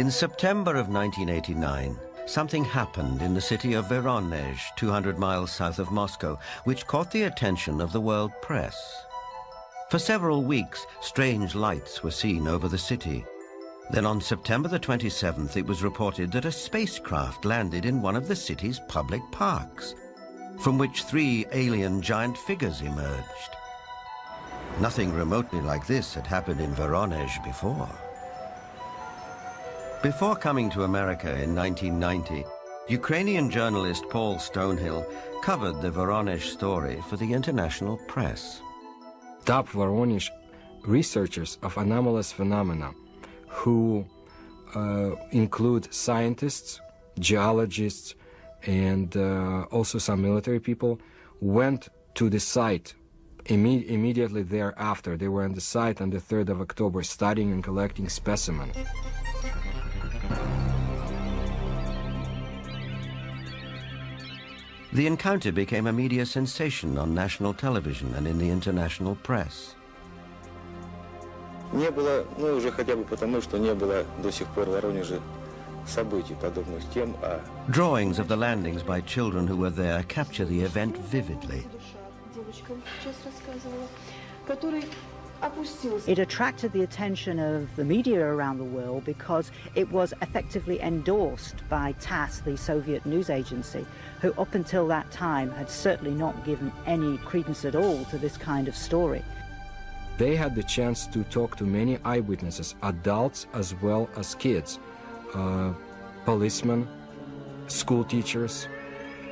In September of 1989, something happened in the city of Voronezh, 200 miles south of Moscow, which caught the attention of the world press. For several weeks, strange lights were seen over the city. Then on September the 27th, it was reported that a spacecraft landed in one of the city's public parks, from which 3 alien giant figures emerged. Nothing remotely like this had happened in Voronezh before. Before coming to America in 1990, Ukrainian journalist Paul Stonehill covered the Voronezh story for the international press. Top Voronezh researchers of anomalous phenomena, who include scientists, geologists, and also some military people, went to the site immediately thereafter. They were on the site on the 3rd of October studying and collecting specimens. The encounter became a media sensation on national television and in the international press. Не было, ну уже хотя бы потому, что не было до сих пор в Воронеже событий подобных тем, а... Drawings of the landings by children who were there capture the event vividly. It attracted the attention of the media around the world because it was effectively endorsed by TASS, the Soviet news agency, who up until that time had certainly not given any credence at all to this kind of story. They had the chance to talk to many eyewitnesses, adults as well as kids, policemen, school teachers,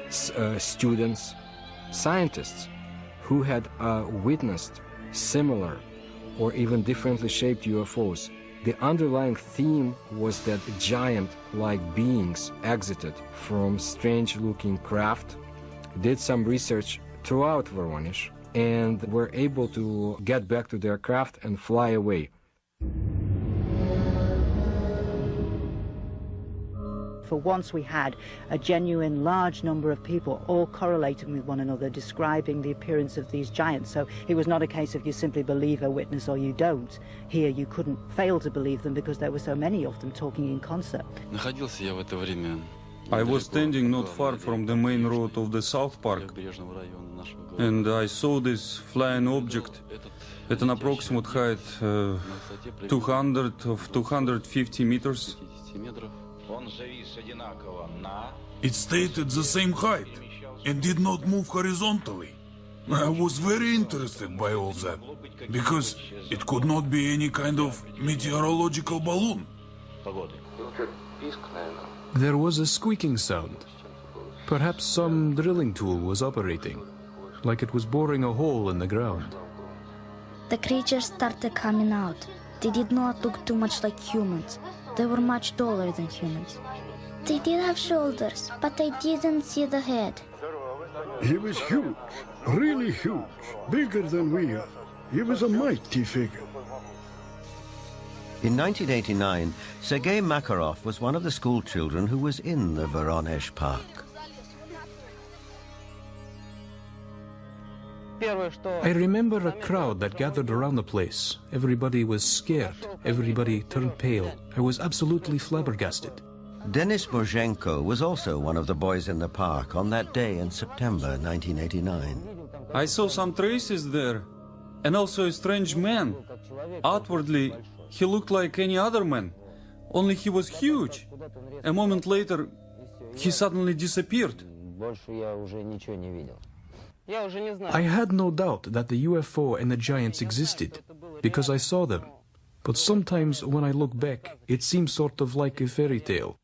students, scientists who had witnessed similar or even differently shaped UFOs. The underlying theme was that giant-like beings exited from strange-looking craft, did some research throughout Voronezh, and were able to get back to their craft and fly away. For once we had a genuine large number of people all correlating with one another, describing the appearance of these giants. So it was not a case of you simply believe a witness or you don't. Here you couldn't fail to believe them because there were so many of them talking in concert. I was standing not far from the main road of the South Park, and I saw this flying object at an approximate height 250 meters. It stayed at the same height and did not move horizontally. I was very interested by all that, because it could not be any kind of meteorological balloon. There was a squeaking sound. Perhaps some drilling tool was operating, like it was boring a hole in the ground. The creatures started coming out. They did not look too much like humans. They were much taller than humans. They did have shoulders, but I didn't see the head. He was huge, really huge, bigger than we are. He was a mighty figure. In 1989, Sergei Makarov was one of the schoolchildren who was in the Voronezh park. I remember a crowd that gathered around the place. Everybody was scared. Everybody turned pale. I was absolutely flabbergasted. Denis Bozhenko was also one of the boys in the park on that day in September 1989. I saw some traces there, and also a strange man. Outwardly, he looked like any other man, only he was huge. A moment later, he suddenly disappeared. I had no doubt that the UFO and the giants existed, because I saw them. But sometimes when I look back, it seems sort of like a fairy tale.